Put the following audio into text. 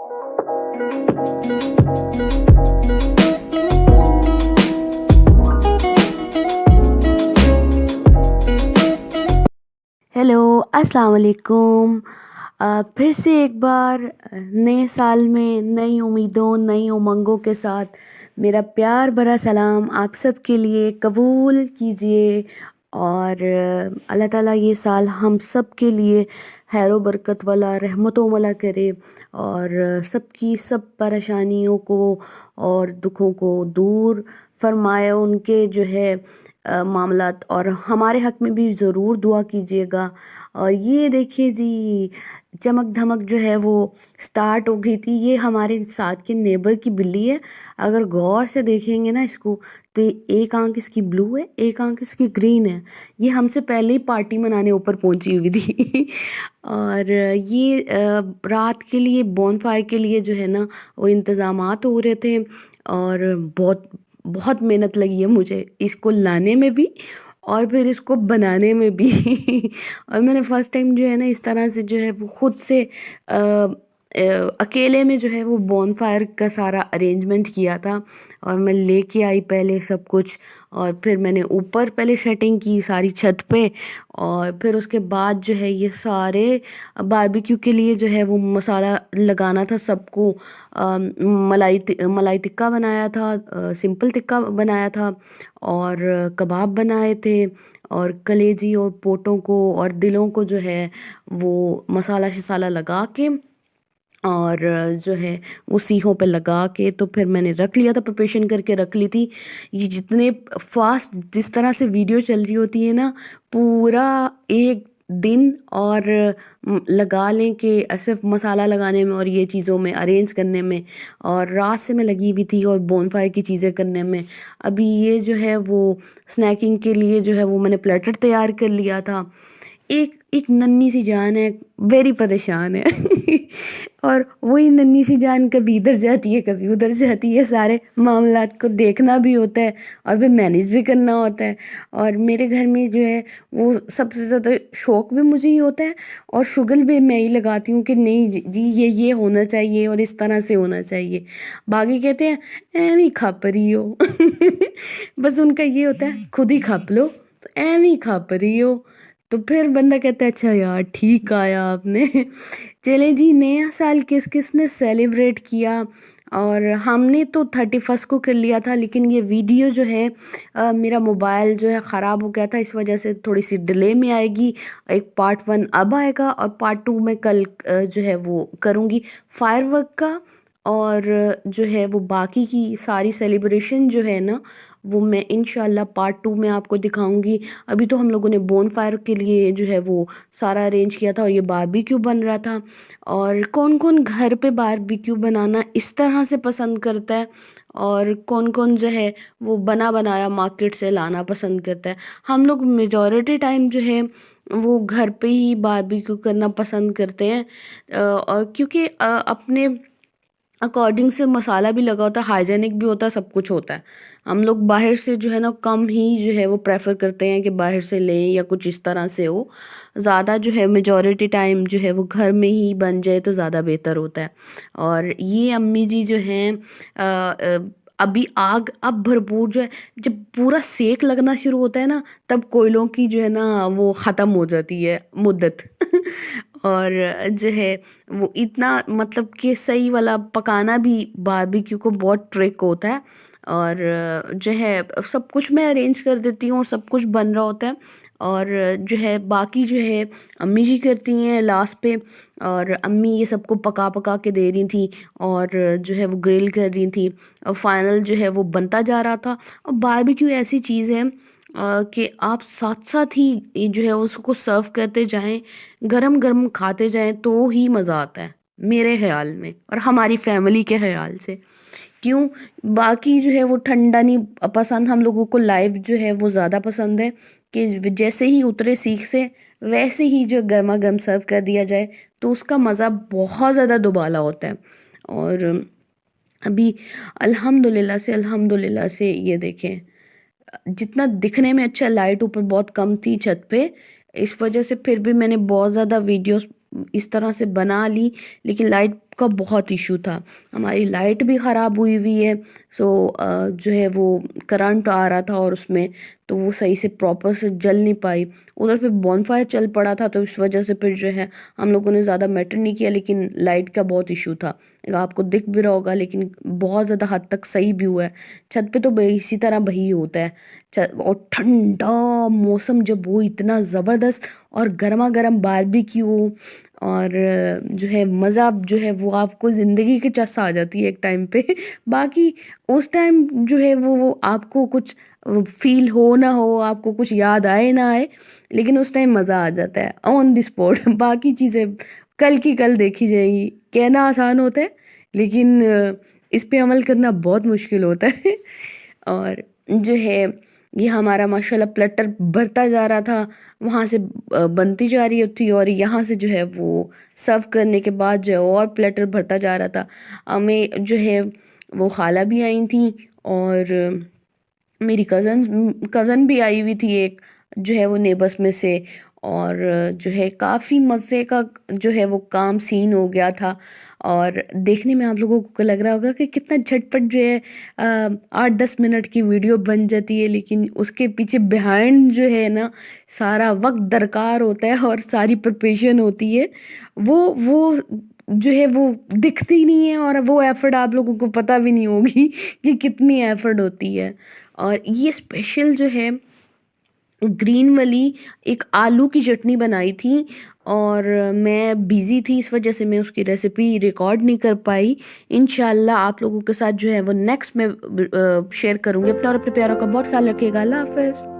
Hello, अस्सलाम वालेकुम। फिर से एक बार नए साल में नई उम्मीदों, नई उमंगों के साथ मेरा प्यार भरा सलाम आप सब के लिए कबूल कीजिए। और अल्लाह ताला ये साल हम सब के लिए खैर बरकत वाला, रहमतों वाला करे और सबकी सब परेशानियों को और दुखों को दूर फरमाए। उनके जो है मामलात, और हमारे हक में भी ज़रूर दुआ कीजिएगा। और ये देखिए जी, चमक धमक जो है वो स्टार्ट हो गई थी। ये हमारे साथ के नेबर की बिल्ली है। अगर गौर से देखेंगे ना इसको, तो एक आंख इसकी ब्लू है, एक आंख इसकी ग्रीन है। ये हमसे पहले ही पार्टी मनाने ऊपर पहुंची हुई थी। और ये रात के लिए बॉनफायर के लिए जो है ना वो इंतज़ामात हो रहे थे। और बहुत बहुत मेहनत लगी है मुझे इसको लाने में भी और फिर इसको बनाने में भी। और मैंने फर्स्ट टाइम जो है ना इस तरह से जो है वो खुद से अकेले में जो है वो बॉनफायर का सारा अरेंजमेंट किया था। और मैं लेके आई पहले सब कुछ, और फिर मैंने ऊपर पहले सेटिंग की सारी छत पे। और फिर उसके बाद जो है ये सारे बारबेक्यू के लिए जो है वो मसाला लगाना था सबको। मलाई टिक्का बनाया था, सिंपल टिक्का बनाया था, और कबाब बनाए थे, और कलेजी और पोटों को और दिलों को जो है वो मसाला शसाला लगा के और जो है वो सीहों पे लगा के तो फिर मैंने रख लिया था, प्रिपरेशन करके रख ली थी। ये जितने फास्ट जिस तरह से वीडियो चल रही होती है ना, पूरा एक दिन और लगा लें कि सिर्फ मसाला लगाने में और ये चीज़ों में अरेंज करने में। और रात से मैं लगी हुई थी और बोनफायर की चीज़ें करने में। अभी ये जो है वो स्नैकिंग के लिए जो है वो मैंने प्लेटर तैयार कर लिया था। एक एक नन्ही सी जान है, वेरी परेशान है। और वही नन्ही सी जान कभी इधर जाती है कभी उधर जाती है। सारे मामलात को देखना भी होता है और फिर मैनेज भी करना होता है। और मेरे घर में जो है वो सबसे ज़्यादा शौक भी मुझे ही होता है और शुगल भी मैं ही लगाती हूँ कि नहीं जी ये होना चाहिए और इस तरह से होना चाहिए। बाकी कहते हैं एम ही खप रही हो। बस उनका ये होता है खुद ही खप लो, तो एम ही खप रही हो। तो फिर बंदा कहता है अच्छा यार ठीक आया आपने। चले जी, नया साल किस किस ने सेलिब्रेट किया। और हमने तो 31 को कर लिया था, लेकिन ये वीडियो जो है मेरा मोबाइल जो है ख़राब हो गया था, इस वजह से थोड़ी सी डिले में आएगी। एक पार्ट 1 अब आएगा और पार्ट 2 में कल जो है वो करूँगी फायरवर्क का। और जो है वो बाकी की सारी सेलिब्रेशन जो है ना वो मैं इंशाल्लाह पार्ट 2 में आपको दिखाऊंगी। अभी तो हम लोगों ने बोन फायर के लिए जो है वो सारा अरेंज किया था और ये बारबेक्यू बन रहा था। और कौन कौन घर पे बारबेक्यू बनाना इस तरह से पसंद करता है और कौन कौन जो है वो बना बनाया मार्केट से लाना पसंद करता है। हम लोग मेजॉरिटी टाइम जो है वो घर पे ही बारबेक्यू करना पसंद करते हैं। और क्योंकि अपने अकॉर्डिंग से मसाला भी लगा होता है, हाइजेनिक भी होता है, सब कुछ होता है। हम लोग बाहर से जो है ना कम ही जो है वो प्रेफर करते हैं कि बाहर से लें या कुछ इस तरह से हो। ज़्यादा जो है मेजॉरिटी टाइम जो है वो घर में ही बन जाए तो ज़्यादा बेहतर होता है। और ये अम्मी जी जो हैं अभी आग अब भरपूर जो है, जब पूरा सेक लगना शुरू होता है ना तब कोयलों की जो है ना वो ख़त्म हो जाती है मुद्दत। और जो है वो इतना मतलब कि सही वाला पकाना भी बारबेक्यू को बहुत ट्रिक होता है। और जो है सब कुछ मैं अरेंज कर देती हूँ और सब कुछ बन रहा होता है। और जो है बाकी जो है अम्मी जी करती हैं लास्ट पे। और अम्मी ये सबको पका पका के दे रही थी और जो है वो ग्रिल कर रही थी और फाइनल जो है वो बनता जा रहा था। और बारबेक्यू ऐसी चीज़ है कि आप साथ साथ ही जो है उसको सर्व करते जाएं, गरम गरम खाते जाएं तो ही मज़ा आता है मेरे ख्याल में और हमारी फैमिली के ख्याल से। क्यों, बाकी जो है वो ठंडा नहीं पसंद, हम लोगों को लाइव जो है वो ज़्यादा पसंद है कि जैसे ही उतरे सीख से वैसे ही जो गर्मा गर्म सर्व कर दिया जाए तो उसका मज़ा बहुत ज़्यादा दुबाला होता है। और अभी अल्हम्दुलिल्लाह से ये देखें जितना दिखने में अच्छा, लाइट ऊपर बहुत कम थी छत पे, इस वजह से फिर भी मैंने बहुत ज़्यादा वीडियोस इस तरह से बना ली। लेकिन लाइट का बहुत इशू था। हमारी लाइट भी ख़राब हुई हुई है। सो जो है वो करंट आ रहा था और उसमें तो वो सही से प्रॉपर से जल नहीं पाई। उधर पे बॉनफायर चल पड़ा था तो इस वजह से फिर जो है हम लोगों ने ज़्यादा मैटर नहीं किया, लेकिन लाइट का बहुत इशू था। आपको दिख भी रहा होगा, लेकिन बहुत ज़्यादा हद तक सही व्यू है। छत पे तो इसी तरह वही होता है। और ठंडा मौसम जब हो इतना ज़बरदस्त, और गर्मा गर्म बारबेक्यू, और जो है मज़ा जो है वो आपको ज़िंदगी की चस आ जाती है एक टाइम पे। बाकी उस टाइम जो है वो आपको कुछ फील हो ना हो, आपको कुछ याद आए ना आए, लेकिन उस टाइम मज़ा आ जाता है ऑन द स्पॉट। बाकी चीज़ें कल की कल देखी जाएगी। कहना आसान होता है, लेकिन इस पे अमल करना बहुत मुश्किल होता है। और जो है ये हमारा माशाल्लाह प्लेटर भरता जा रहा था, वहाँ से बनती जा रही थी, और यहाँ से जो है वो सर्व करने के बाद जो है और प्लेटर भरता जा रहा था। हमें जो है वो खाला भी आई थी, और मेरी कज़न भी आई हुई थी एक, जो है वो नेबर्स में से। और जो है काफ़ी मज़े का जो है वो काम सीन हो गया था। और देखने में आप लोगों को लग रहा होगा कि कितना झटपट जो है 8-10 मिनट की वीडियो बन जाती है, लेकिन उसके पीछे बिहाइंड जो है ना सारा वक्त दरकार होता है और सारी प्रिपरेशन होती है। वो जो है वो दिखती नहीं है, और वो एफर्ट आप लोगों को पता भी नहीं होगी कि कितनी एफर्ट होती है। और ये स्पेशल जो है ग्रीन वाली एक आलू की चटनी बनाई थी, और मैं बिज़ी थी इस वजह से मैं उसकी रेसिपी रिकॉर्ड नहीं कर पाई। इंशाल्लाह आप लोगों के साथ जो है वो नेक्स्ट में शेयर करूँगी। अपना और अपने प्यारों का बहुत ख्याल रखिएगा। अल्लाह हाफ़िज़।